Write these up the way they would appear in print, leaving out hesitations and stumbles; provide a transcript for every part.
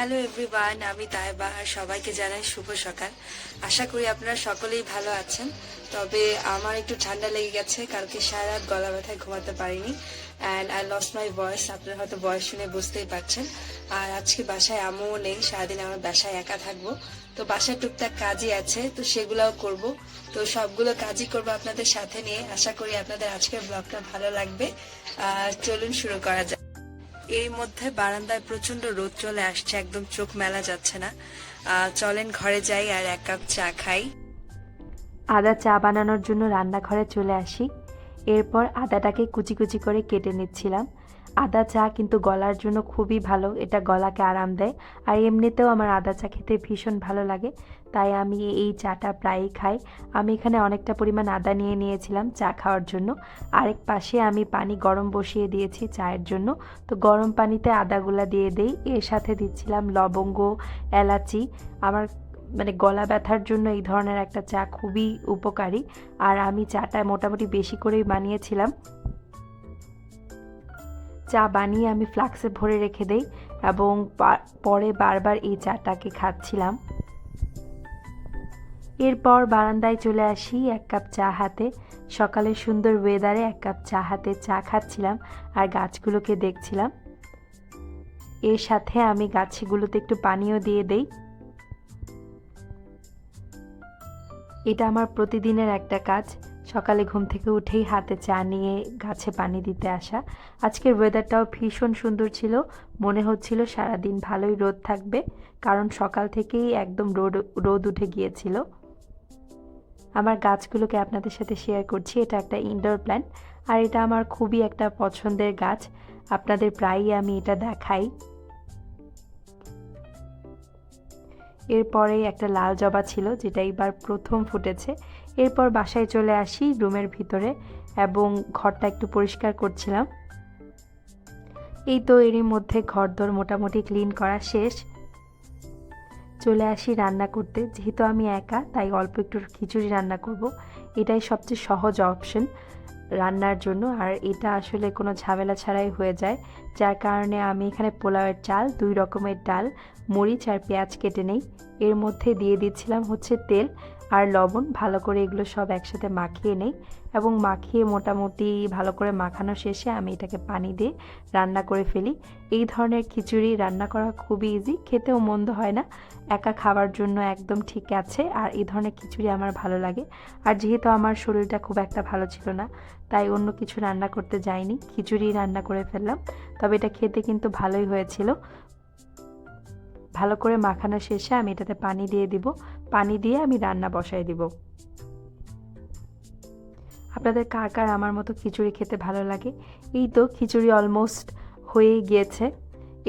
Hello everyone, আমি তাইবা আর সবাইকে জানাই শুভ সকাল। আশা করি আপনারা সকলেই ভালো আছেন। তবে আমার একটু ঠান্ডা লেগে গেছে, কালকে সারা রাত গলা ব্যথায় ঘুমাতে পারিনি and I lost my voice. আপনারা হয়তো ভয়েস শুনে বুঝতেই পারছেন। আর আজকে বাসায় আম্মুও নেই, সারাদিন আমার বাসায় একা থাকবো। তো বাসায় টুকটাক কাজই আছে, তো সেগুলোও করব। তো সবগুলো কাজই করবো আপনাদের সাথে নিয়ে। আশা করি আপনাদের আজকের ব্লগটা ভালো লাগবে। চলুন শুরু করা যাক। এর মধ্যে বারান্দায় প্রচন্ড রোদ চলে আসছে, একদম চোখ মেলা যাচ্ছে না। চলেন ঘরে যাই আর এক কাপ চা খাই। আদা চা বানানোর জন্য রান্নাঘরে চলে আসি। এরপর আদাটাকে কুচি কুচি করে কেটে নিচ্ছিলাম। আদা চা কিন্তু গলার জন্য খুবই ভালো, এটা গলাকে আরাম দেয়। আর এমনিতেও আমার আদা চা খেতে ভীষণ ভালো লাগে, তাই আমি এই চাটা প্রায়ই খাই। আমি এখানে অনেকটা পরিমাণ আদা নিয়ে নিয়েছিলাম চা খাওয়ার জন্য। আরেক পাশে আমি পানি গরম বসিয়ে দিয়েছি চায়ের জন্য। তো গরম পানিতে আদাগুলা দিয়ে দেই, এর সাথে দিচ্ছিলাম লবঙ্গ, এলাচি। আমার গলা ব্যথার জন্য এই ধরনের একটা চা খুবই উপকারী। আর আমি চাটা মোটামুটি বেশি করেই বানিয়েছিলাম। চা বানিয়ে আমি ফ্লাক্সে ভরে রেখে দেই এবং পরে বারবার এই চাটাকে খাচ্ছিলাম। এরপর বারান্দায় চলে আসি এক কাপ চা হাতে। সকালের সুন্দর ওয়েদারে এক কাপ চা হাতে চা খাচ্ছিলাম আর গাছগুলোকে দেখছিলাম। এর সাথে আমি গাছগুলোতে একটু পানিও দিয়ে দেই। এটা আমার প্রতিদিনের একটা কাজ, সকালে ঘুম থেকে উঠেই হাতে চা নিয়ে গাছে পানি দিতে আসা। আজকের ওয়েদারটাও ভীষণ সুন্দর ছিল, মনে হচ্ছিল সারাদিন ভালোই রোদ থাকবে, কারণ সকাল থেকেই একদম রোদ উঠে গিয়েছিল। আমার গাছগুলোকে আপনাদের সাথে শেয়ার করছি। এটা একটা ইনডোর প্ল্যান্ট আর এটা আমার খুবই একটা পছন্দের গাছ, আপনাদের প্রায়ই আমি এটা দেখাই। এরপরে একটা লাল জবা ছিল, যেটা এইবার প্রথম ফুটেছে। এরপর বাসায় চলে আসি রুমের ভিতরে এবং ঘরটা একটু পরিষ্কার করছিলাম। এই তো এরই মধ্যে ঘরদোর মোটামুটি ক্লিন করা শেষ। চলে আসি রান্না করতে। যেহেতু আমি একা, তাই অল্প একটু খিচুড়ি রান্না করব। এটাই সবচেয়ে সহজ অপশন রান্নার জন্য, আর এটা আসলে কোনো ঝামেলা ছাড়াই হয়ে যায়। যার কারণে আমি এখানে পোলাওয়ের চাল, 2 রকমের ডাল, মরিচ আর পেঁয়াজ কেটে নেই। এর মধ্যে দিয়ে দিচ্ছিলাম হচ্ছে তেল আর লবণ। ভালো করে এগুলো সব একসাথে মাখিয়ে নেই এবং মাখিয়ে মোটামুটি ভালো করে মাখানো শেষে আমি এটাকে পানি দিয়ে রান্না করে ফেলি। এই ধরনের খিচুড়ি রান্না করা খুবই ইজি, খেতেও মন্দ হয় না, একা খাওয়ার জন্য একদম ঠিক আছে। আর এই ধরনের খিচুড়ি আমার ভালো লাগে। আর যেহেতু আমার শরীরটা খুব একটা ভালো ছিল না, তাই অন্য কিছু রান্না করতে যাইনি, খিচুড়ি রান্না করে ফেললাম। তবে এটা খেতে কিন্তু ভালোই হয়েছিল। ভালো করে মাখানো শেষে আমি এটাতে পানি দিয়ে দিব। পানি দিয়ে আমি রান্না বসায় দিব। আপনাদের কার কার আমার মতো খিচুড়ি খেতে ভালো লাগে? এই তো খিচুড়ি অলমোস্ট হয়ে গিয়েছে।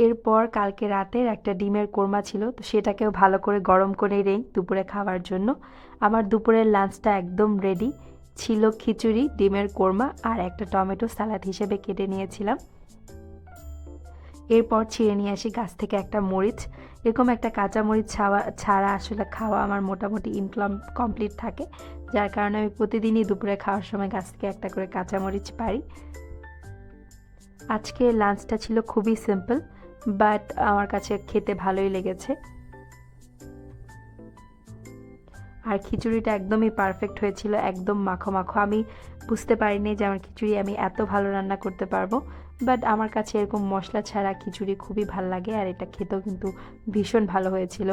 এরপর কালকে রাতের একটা ডিমের কোরমা ছিল, তো সেটাকেও ভালো করে গরম করে নেই দুপুরে খাওয়ার জন্য। আমার দুপুরের লাঞ্চটা একদম রেডি ছিল। খিচুড়ি, ডিমের কোরমা আর একটা টমেটো সালাদ হিসেবে কেটে নিয়েছিলাম। এরপর ছিঁড়ে নিয়ে আসি গাছ থেকে একটা মরিচ। এরকম একটা কাঁচা মরিচ ছাড়া আসলে খাওয়া আমার মোটামুটি ইনকমপ্লিট থাকে, যার কারণে আমি প্রতিদিনই দুপুরে খাওয়ার সময় গাছ থেকে একটা করে কাঁচা মরিচ পাই। আজকে লাঞ্চটা ছিল খুবই সিম্পল, বাট আমার কাছে খেতে ভালোই লেগেছে। আর খিচুড়িটা একদমই পারফেক্ট হয়েছিল, একদম মাখো মাখো। আমি বুঝতে পারিনি যে আমার খিচুড়ি আমি এত ভালো রান্না করতে পারবো, বাট আমার কাছে এরকম মশলা ছাড়া খিচুড়ি খুবই ভালো লাগে আর এটা খেতেও কিন্তু ভীষণ ভালো হয়েছিল।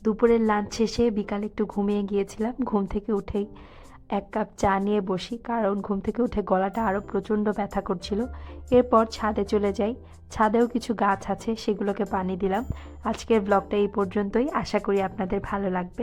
দুপুরের লাঞ্চ শেষে বিকালে একটু ঘুমিয়ে গিয়েছিলাম। ঘুম থেকে উঠেই এক কাপ চা নিয়ে বসি, কারণ ঘুম থেকে উঠে গলাটা আরও প্রচণ্ড ব্যথা করছিল। এরপর ছাদে চলে যাই। ছাদেও কিছু গাছ আছে, সেগুলোকে পানি দিলাম। আজকের ব্লগটা এই পর্যন্তই। আশা করি আপনাদের ভালো লাগবে।